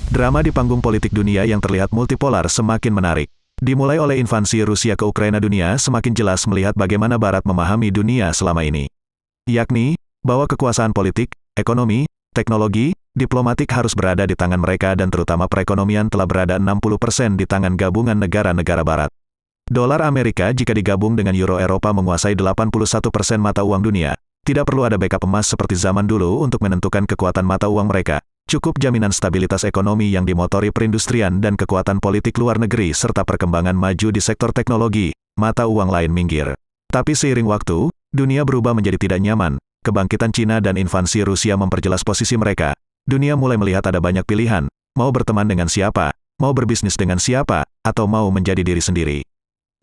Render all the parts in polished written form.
Drama di panggung politik dunia yang terlihat multipolar semakin menarik. Dimulai oleh invasi Rusia ke Ukraina, dunia semakin jelas melihat bagaimana Barat memahami dunia selama ini. Yakni, bahwa kekuasaan politik, ekonomi, teknologi, diplomatik harus berada di tangan mereka dan terutama perekonomian telah berada 60% di tangan gabungan negara-negara Barat. Dolar Amerika jika digabung dengan euro Eropa menguasai 81% mata uang dunia. Tidak perlu ada backup emas seperti zaman dulu untuk menentukan kekuatan mata uang mereka. Cukup jaminan stabilitas ekonomi yang dimotori perindustrian dan kekuatan politik luar negeri serta perkembangan maju di sektor teknologi, mata uang lain minggir. Tapi seiring waktu, dunia berubah menjadi tidak nyaman. Kebangkitan Cina dan invasi Rusia memperjelas posisi mereka. Dunia mulai melihat ada banyak pilihan, mau berteman dengan siapa, mau berbisnis dengan siapa, atau mau menjadi diri sendiri.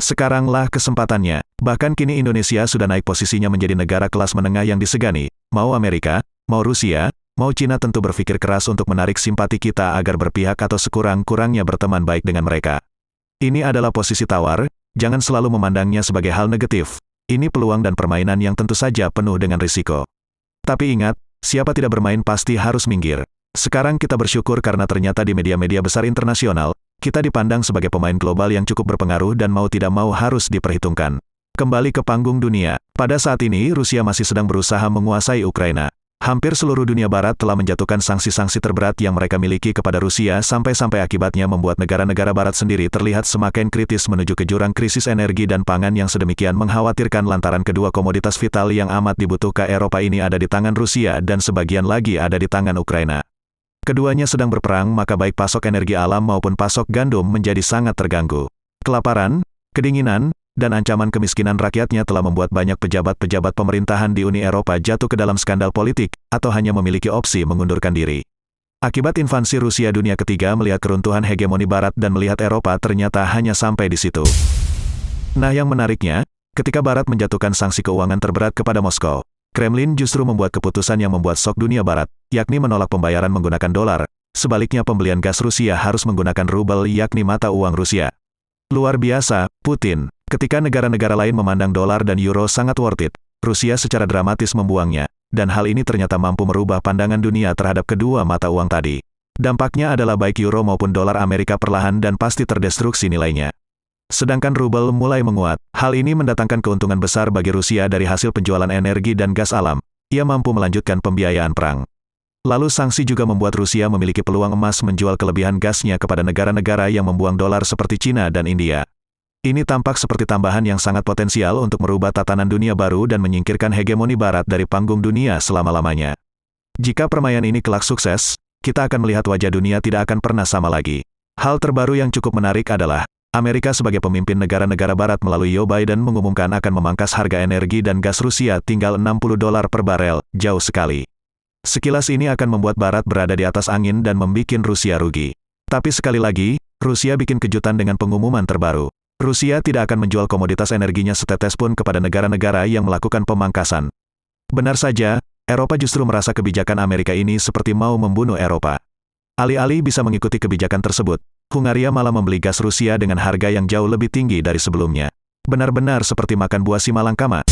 Sekaranglah kesempatannya, bahkan kini Indonesia sudah naik posisinya menjadi negara kelas menengah yang disegani, mau Amerika, mau Rusia, mau Cina tentu berpikir keras untuk menarik simpati kita agar berpihak atau sekurang-kurangnya berteman baik dengan mereka. Ini adalah posisi tawar, jangan selalu memandangnya sebagai hal negatif. Ini peluang dan permainan yang tentu saja penuh dengan risiko. Tapi ingat, siapa tidak bermain pasti harus minggir. Sekarang kita bersyukur karena ternyata di media-media besar internasional, kita dipandang sebagai pemain global yang cukup berpengaruh dan mau tidak mau harus diperhitungkan. Kembali ke panggung dunia, pada saat ini Rusia masih sedang berusaha menguasai Ukraina. Hampir seluruh dunia barat telah menjatuhkan sanksi-sanksi terberat yang mereka miliki kepada Rusia sampai-sampai akibatnya membuat negara-negara barat sendiri terlihat semakin kritis menuju ke jurang krisis energi dan pangan yang sedemikian mengkhawatirkan lantaran kedua komoditas vital yang amat dibutuhkan Eropa ini ada di tangan Rusia dan sebagian lagi ada di tangan Ukraina. Keduanya sedang berperang maka baik pasok energi alam maupun pasok gandum menjadi sangat terganggu. Kelaparan, kedinginan, dan ancaman kemiskinan rakyatnya telah membuat banyak pejabat-pejabat pemerintahan di Uni Eropa jatuh ke dalam skandal politik, atau hanya memiliki opsi mengundurkan diri. Akibat invasi Rusia, dunia ketiga melihat keruntuhan hegemoni Barat dan melihat Eropa ternyata hanya sampai di situ. Nah yang menariknya, ketika Barat menjatuhkan sanksi keuangan terberat kepada Moskow, Kremlin justru membuat keputusan yang membuat shock dunia Barat, yakni menolak pembayaran menggunakan dolar, sebaliknya pembelian gas Rusia harus menggunakan rubel yakni mata uang Rusia. Luar biasa, Putin. Ketika negara-negara lain memandang dolar dan euro sangat worth it, Rusia secara dramatis membuangnya, dan hal ini ternyata mampu merubah pandangan dunia terhadap kedua mata uang tadi. Dampaknya adalah baik euro maupun dolar Amerika perlahan dan pasti terdestruksi nilainya. Sedangkan rubel mulai menguat, hal ini mendatangkan keuntungan besar bagi Rusia dari hasil penjualan energi dan gas alam. Ia mampu melanjutkan pembiayaan perang. Lalu sanksi juga membuat Rusia memiliki peluang emas menjual kelebihan gasnya kepada negara-negara yang membuang dolar seperti Cina dan India. Ini tampak seperti tambahan yang sangat potensial untuk merubah tatanan dunia baru dan menyingkirkan hegemoni Barat dari panggung dunia selama-lamanya. Jika permainan ini kelak sukses, kita akan melihat wajah dunia tidak akan pernah sama lagi. Hal terbaru yang cukup menarik adalah, Amerika sebagai pemimpin negara-negara Barat melalui Joe Biden mengumumkan akan memangkas harga energi dan gas Rusia tinggal $60 per barel, jauh sekali. Sekilas ini akan membuat Barat berada di atas angin dan membuat Rusia rugi. Tapi sekali lagi, Rusia bikin kejutan dengan pengumuman terbaru. Rusia tidak akan menjual komoditas energinya setetes pun kepada negara-negara yang melakukan pemangkasan. Benar saja, Eropa justru merasa kebijakan Amerika ini seperti mau membunuh Eropa. Alih-alih bisa mengikuti kebijakan tersebut, Hungaria malah membeli gas Rusia dengan harga yang jauh lebih tinggi dari sebelumnya. Benar-benar seperti makan buah si malangkama.